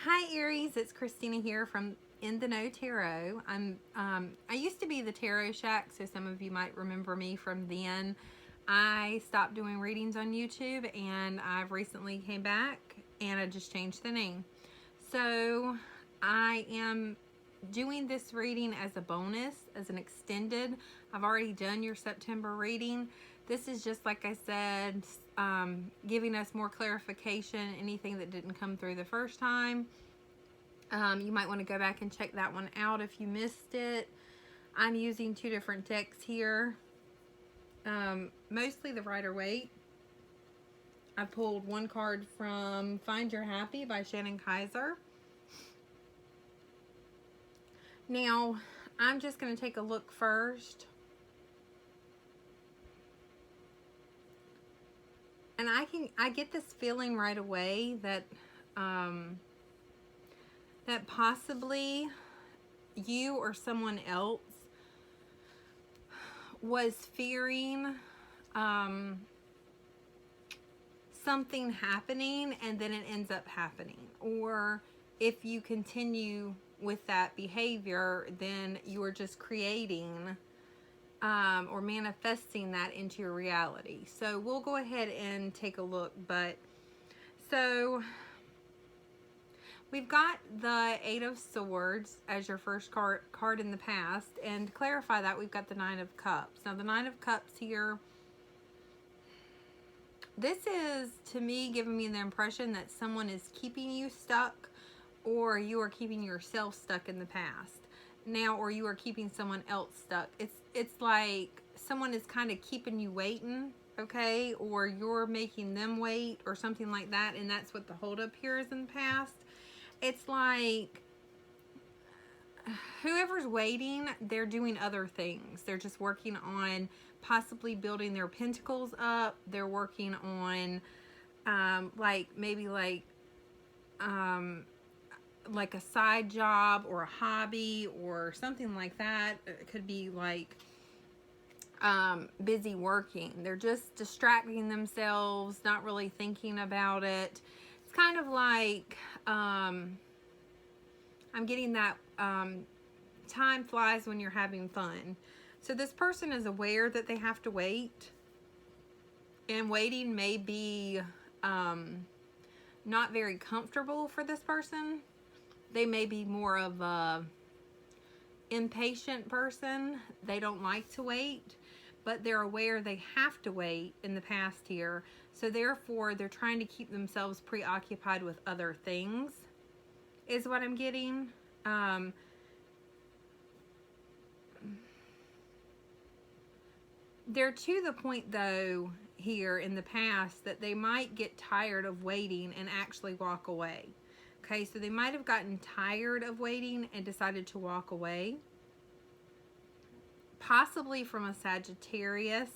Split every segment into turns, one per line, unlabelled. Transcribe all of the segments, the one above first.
Hi Aries, it's Christina here from In the Know Tarot. I used to be the Tarot Shack, so some of you might remember me from then. I stopped doing readings on YouTube and I've recently came back and I just changed the name. So I am doing this reading as a bonus, as an extended. I've already done your September reading. This is just like I said, giving us more clarification, anything that didn't come through the first time. You might want to go back and check that one out if you missed it. I'm using two different decks here, mostly the Rider-Waite. I pulled one card from Find Your Happy by Shannon Kaiser. Now, I'm just going to take a look first. And I get this feeling right away that that possibly you or someone else was fearing something happening and then it ends up happening. Or if you continue with that behavior, then you are just creating or manifesting that into your reality. So we'll go ahead and take a look. So we've got the Eight of Swords as your first card in the past. And to clarify that, we've got the Nine of Cups. Now the Nine of Cups here, this is, to me, giving me the impression that someone is keeping you stuck, or you are keeping yourself stuck in the past. Now, or you are keeping someone else stuck. It's like someone is kind of keeping you waiting, okay? Or you're making them wait or something like that, and that's what the holdup here is in the past. It's like whoever's waiting, they're doing other things. They're just working on possibly building their pentacles up. They're working on maybe a side job or a hobby or something like that. It could be like busy working. They're just distracting themselves, not really thinking about it. It's kind of like I'm getting that time flies when you're having fun. So this person is aware that they have to wait, and waiting may be not very comfortable for this person. They may be more of a impatient person. They don't like to wait, but they're aware they have to wait in the past here. So therefore, they're trying to keep themselves preoccupied with other things, is what I'm getting. They're to the point, though, here in the past that they might get tired of waiting and actually walk away. Okay, so they might have gotten tired of waiting and decided to walk away. Possibly from a Sagittarius,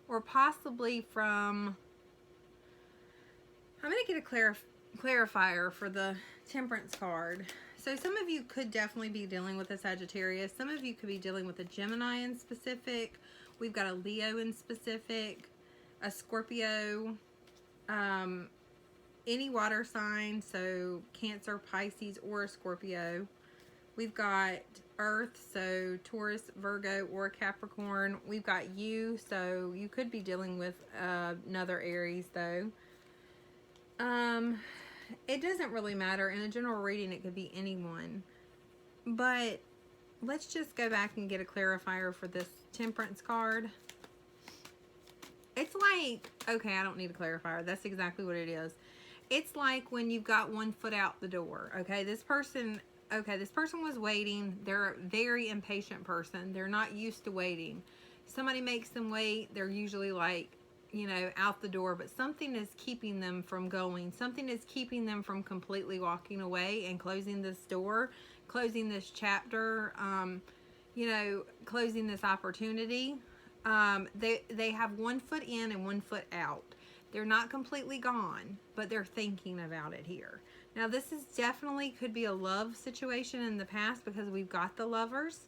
or possibly from... I'm going to get a clarifier for the Temperance card. So some of you could definitely be dealing with a Sagittarius. Some of you could be dealing with a Gemini in specific. We've got a Leo in specific, a Scorpio, any water sign, so Cancer, Pisces, or a Scorpio. We've got Earth, so Taurus, Virgo, or Capricorn. We've got you, so you could be dealing with another Aries, though. It doesn't really matter. In a general reading, it could be anyone. But let's just go back and get a clarifier for this Temperance card. It's like, okay, I don't need a clarifier. That's exactly what it is. It's like when you've got one foot out the door, okay? This person was waiting. They're a very impatient person. They're not used to waiting. Somebody makes them wait. They're usually like, you know, out the door, but something is keeping them from going. Something is keeping them from completely walking away and closing this door, closing this chapter, you know, closing this opportunity. They have one foot in and one foot out. They're not completely gone, but they're thinking about it here. Now, this is definitely could be a love situation in the past because we've got the Lovers.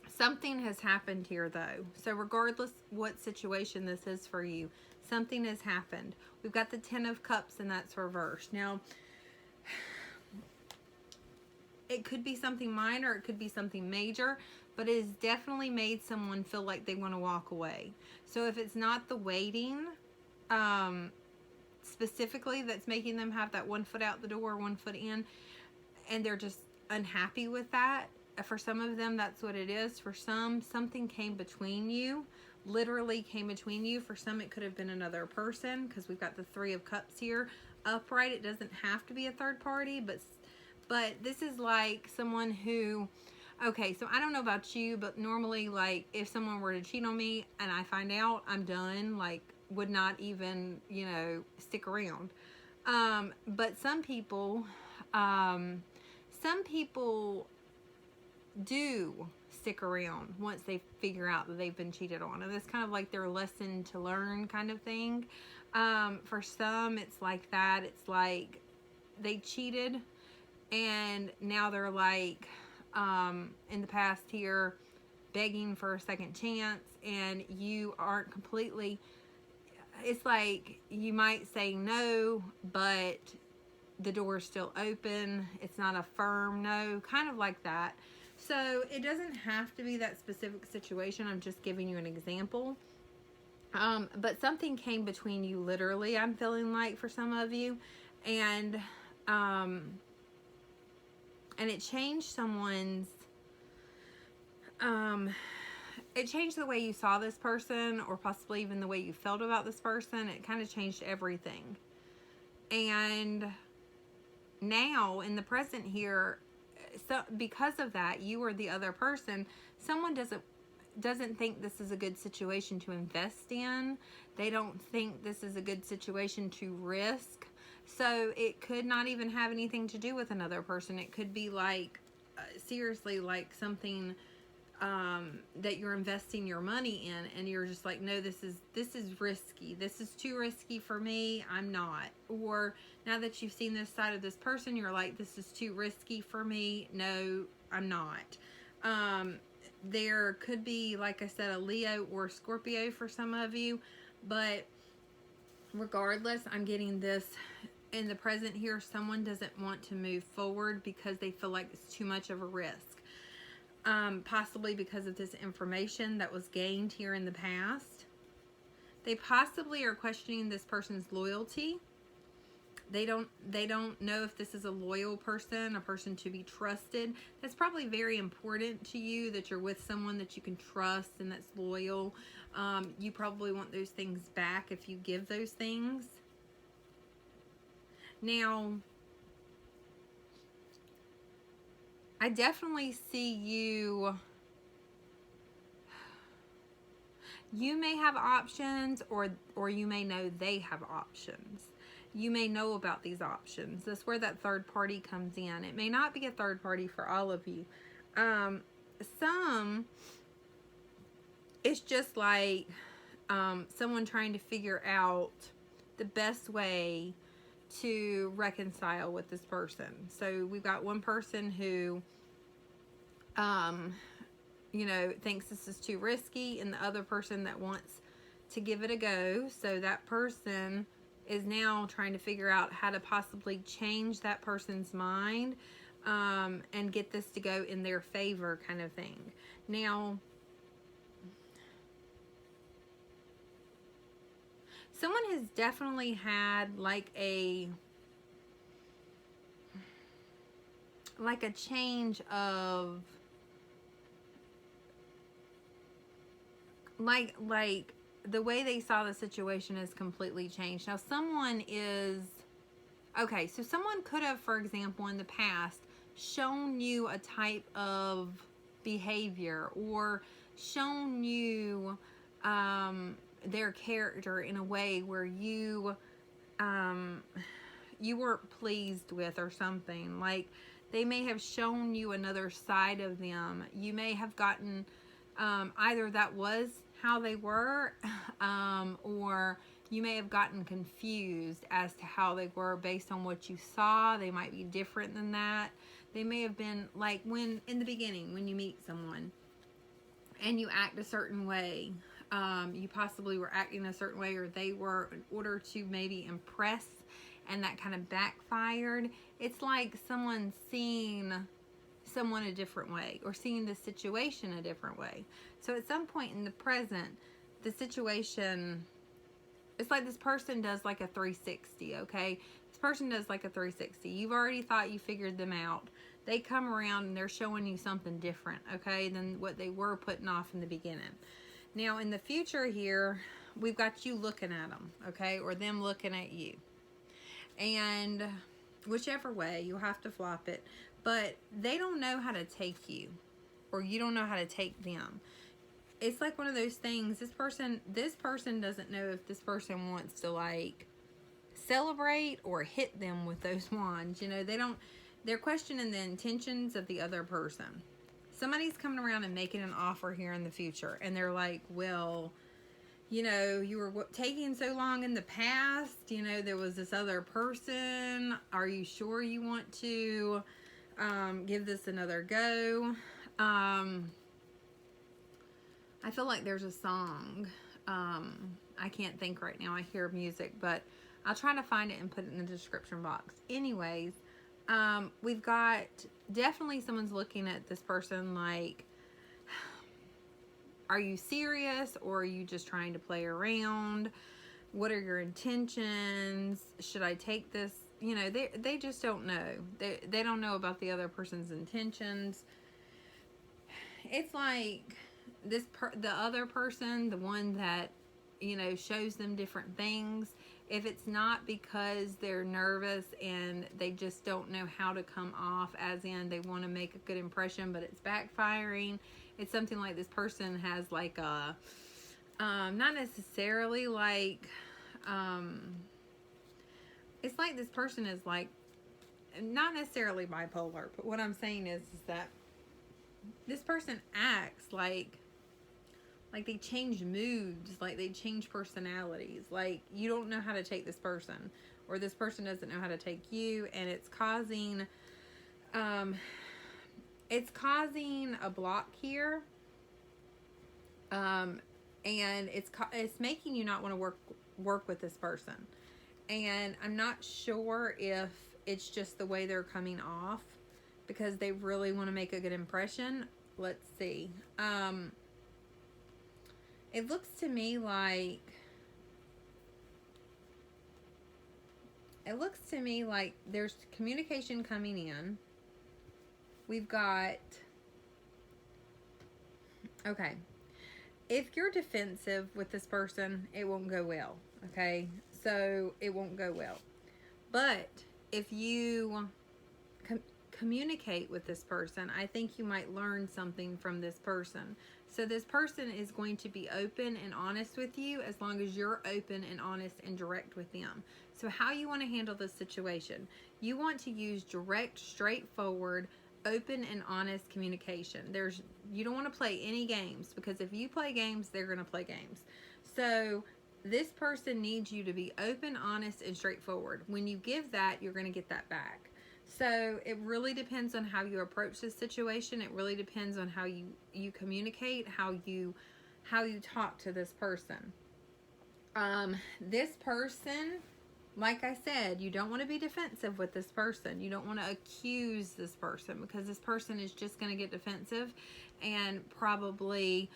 Something has happened here, though. So regardless what situation this is for you, something has happened. We've got the Ten of Cups, and that's reversed. Now, it could be something minor, it could be something major, but it has definitely made someone feel like they want to walk away. So if it's not the waiting, specifically, that's making them have that 1 foot out the door, 1 foot in, and they're just unhappy with that. For some of them, that's what it is. For some, something came between you, literally came between you. For some, it could have been another person, because we've got the 3 of Cups here upright. It doesn't have to be a third party, but this is like someone who, okay, so I don't know about you, but normally, like, if someone were to cheat on me and I find out, I'm done, like, would not even, you know, stick around. But some people do stick around once they figure out that they've been cheated on. And it's kind of like their lesson to learn kind of thing. For some, it's like that. It's like they cheated and now they're like, in the past here, begging for a second chance, and you aren't completely, it's like you might say no, but the door is still open. It's not a firm no, kind of like that. So it doesn't have to be that specific situation. I'm just giving you an example. But something came between you, literally, I'm feeling like, for some of you, and it changed someone's, it changed the way you saw this person, or possibly even the way you felt about this person. It kind of changed everything. And now, in the present here, so because of that, you or the other person, someone doesn't think this is a good situation to invest in. They don't think this is a good situation to risk. So it could not even have anything to do with another person. It could be like, seriously, like something that you're investing your money in, and you're just like, no, this is risky. This is too risky for me. I'm not. Or now that you've seen this side of this person, you're like, this is too risky for me. No, I'm not. There could be, like I said, a Leo or Scorpio for some of you, but regardless, I'm getting this in the present here. Someone doesn't want to move forward because they feel like it's too much of a risk. Possibly because of this information that was gained here in the past. They possibly are questioning this person's loyalty. They don't know if this is a loyal person, a person to be trusted. That's probably very important to you, that you're with someone that you can trust and that's loyal. You probably want those things back if you give those things. Now, I definitely see you. You may have options, or you may know they have options. You may know about these options. That's where that third party comes in. It may not be a third party for all of you. Some, it's just like someone trying to figure out the best way to reconcile with this person. So we've got one person who you know, thinks this is too risky, and the other person that wants to give it a go. So that person is now trying to figure out how to possibly change that person's mind, and get this to go in their favor, kind of thing. Now, someone has definitely had like a change of like the way they saw the situation has completely changed. Now, someone is, okay, so someone could have, for example, in the past, shown you a type of behavior, or shown you their character in a way where you weren't pleased with, or something. Like, they may have shown you another side of them. You may have gotten, either that was how they were, or you may have gotten confused as to how they were based on what you saw. They might be different than that. They may have been like, when in the beginning, when you meet someone and you act a certain way, you possibly were acting a certain way, or they were, in order to maybe impress, and that kind of backfired. It's like someone seeing someone a different way or seeing the situation a different way. So at some point in the present, the situation, it's like this person does like a 360, okay? This person does like a 360. You've already thought you figured them out. They come around and they're showing you something different, okay, than what they were putting off in the beginning. Now, in the future here, we've got you looking at them, okay, or them looking at you. And whichever way, you'll have to flop it. But they don't know how to take you, or you don't know how to take them. It's like one of those things. This person doesn't know if this person wants to like celebrate or hit them with those wands. You know, they're questioning the intentions of the other person. Somebody's coming around and making an offer here in the future, and they're like, well, you know, you were taking so long in the past, you know, there was this other person. Are you sure you want to give this another go? I feel like there's a song. I can't think right now. I hear music, but I'll try to find it and put it in the description box. Anyways, we've got definitely someone's looking at this person like, are you serious, or are you just trying to play around? What are your intentions? Should I take this? You know, they just don't know. They don't know about the other person's intentions. It's like the other person, the one that, you know, shows them different things. If it's not because they're nervous and they just don't know how to come off, as in they want to make a good impression, but it's backfiring. It's something like this person has like a, not necessarily like, it's like this person is like, not necessarily bipolar, but what I'm saying is that this person acts like they change moods, like they change personalities. Like you don't know how to take this person, or this person doesn't know how to take you, and it's causing a block here, and it's making you not want to work with this person. And I'm not sure if it's just the way they're coming off because they really want to make a good impression. Let's see. It looks to me like there's communication coming in. We've got, okay, if you're defensive with this person, it won't go well, okay? So it won't go well. But if you communicate with this person, I think you might learn something from this person. So this person is going to be open and honest with you as long as you're open and honest and direct with them. So how you want to handle this situation, you want to use direct, straightforward, open and honest communication. You don't want to play any games, because if you play games, they're going to play games. So this person needs you to be open, honest, and straightforward. When you give that, you're going to get that back. So it really depends on how you approach this situation. It really depends on how you communicate, how you talk to this person. This person, like I said, you don't want to be defensive with this person. You don't want to accuse this person, because this person is just going to get defensive, and probably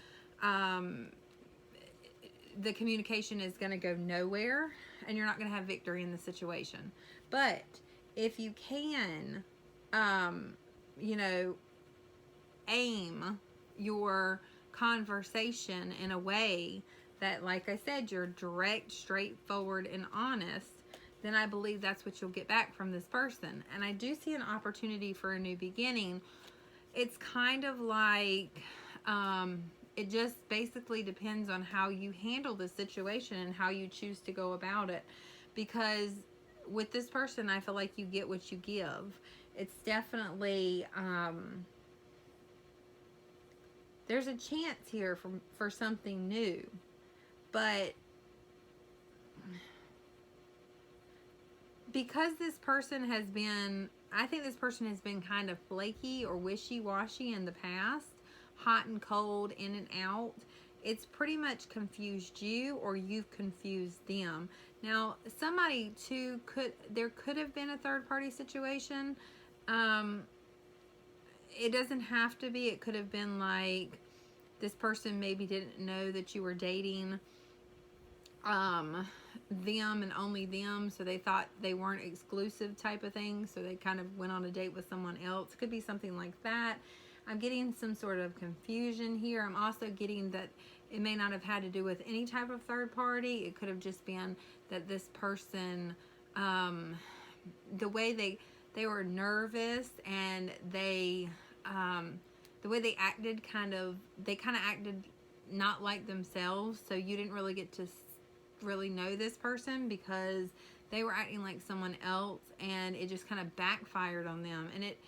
the communication is going to go nowhere, and you're not going to have victory in the situation. But if you can, you know, aim your conversation in a way that, like I said, you're direct, straightforward, and honest, then I believe that's what you'll get back from this person. And I do see an opportunity for a new beginning. It's kind of like, it just basically depends on how you handle the situation and how you choose to go about it. Because with this person, I feel like you get what you give. It's definitely, there's a chance here for something new. But because this person has been, I think this person has been kind of flaky or wishy-washy in the past, hot and cold, in and out, it's pretty much confused you, or you've confused them. Now, somebody too there could have been a third party situation. it doesn't have to be. It could have been like this person maybe didn't know that you were dating them and only them, so they thought they weren't exclusive type of thing, so they kind of went on a date with someone else. Could be something like that. I'm getting some sort of confusion here. I'm also getting that it may not have had to do with any type of third party. It could have just been that this person, the way they were nervous, and the way they acted, they kind of acted not like themselves, so you didn't really get to really know this person because they were acting like someone else, and it just kind of backfired on them, and it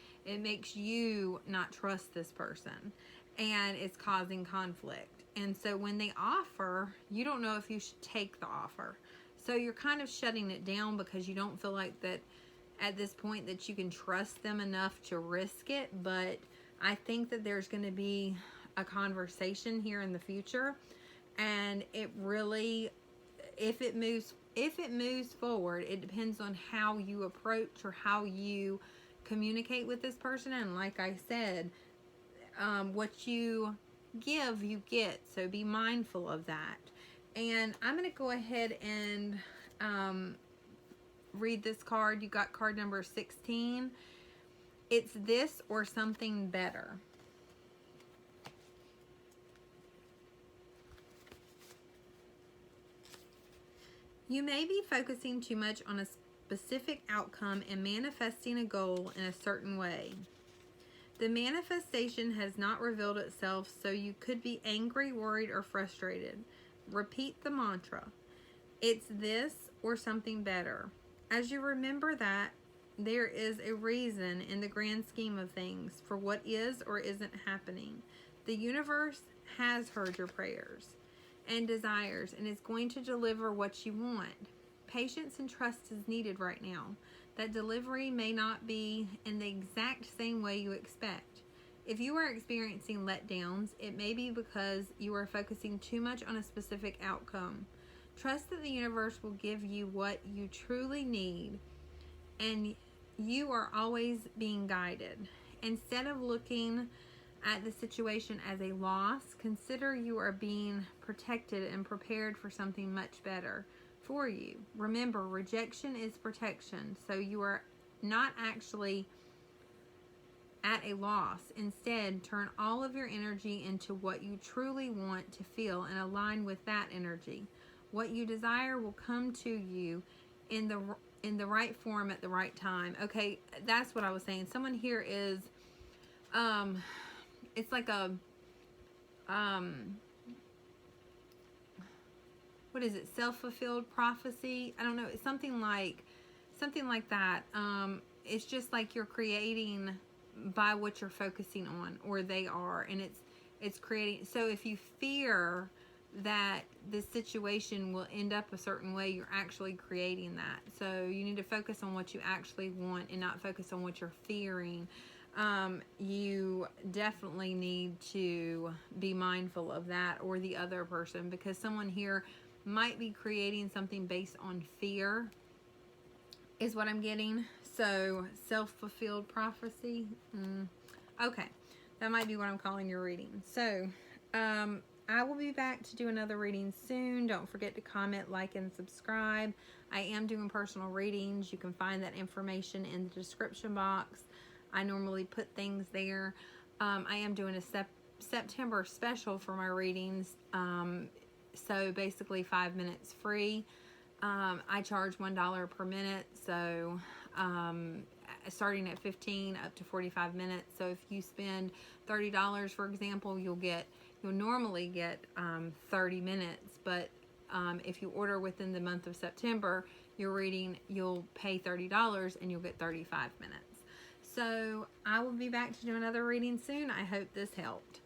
makes you not trust this person, and it's causing conflict. And so when they offer, you don't know if you should take the offer, so you're kind of shutting it down because you don't feel like that at this point that you can trust them enough to risk it. But I think that there's going to be a conversation here in the future, and it really, if it moves forward, it depends on how you approach or how you communicate with this person. And like I said, what you give, you get, so be mindful of that. And I'm going to go ahead and read this card. You got card number 16. It's this or something better. You may be focusing too much on a specific outcome and manifesting a goal in a certain way. The manifestation has not revealed itself, so you could be angry, worried, or frustrated. Repeat the mantra. It's this or something better. As you remember that, there is a reason in the grand scheme of things for what is or isn't happening. The universe has heard your prayers and desires and is going to deliver what you want. Patience and trust is needed right now. That delivery may not be in the exact same way you expect. If you are experiencing letdowns, it may be because you are focusing too much on a specific outcome. Trust that the universe will give you what you truly need, and you are always being guided. Instead of looking at the situation as a loss, consider you are being protected and prepared for something much better for you. Remember, rejection is protection, so you are not actually at a loss. Instead, turn all of your energy into what you truly want to feel and align with that energy. What you desire will come to you in the right form at the right time. Okay, that's what I was saying. Someone here is it's like a what is it? Self-fulfilled prophecy? I don't know. It's something like that. It's just like you're creating by what you're focusing on, or they are, and it's creating. So if you fear that this situation will end up a certain way, you're actually creating that. So you need to focus on what you actually want and not focus on what you're fearing. You definitely need to be mindful of that, or the other person, because someone here might be creating something based on fear, is what I'm getting. So self-fulfilled prophecy. Okay, that might be what I'm calling your reading. So I will be back to do another reading soon. Don't forget to comment, like, and subscribe. I am doing personal readings. You can find that information in the description box. I normally put things there. I am doing a September special for my readings. So basically 5 minutes free. I charge $1 per minute. So starting at 15 up to 45 minutes. So if you spend $30, for example, you'll normally get 30 minutes. But if you order within the month of September, you'll pay $30 and you'll get 35 minutes. So I will be back to do another reading soon. I hope this helped.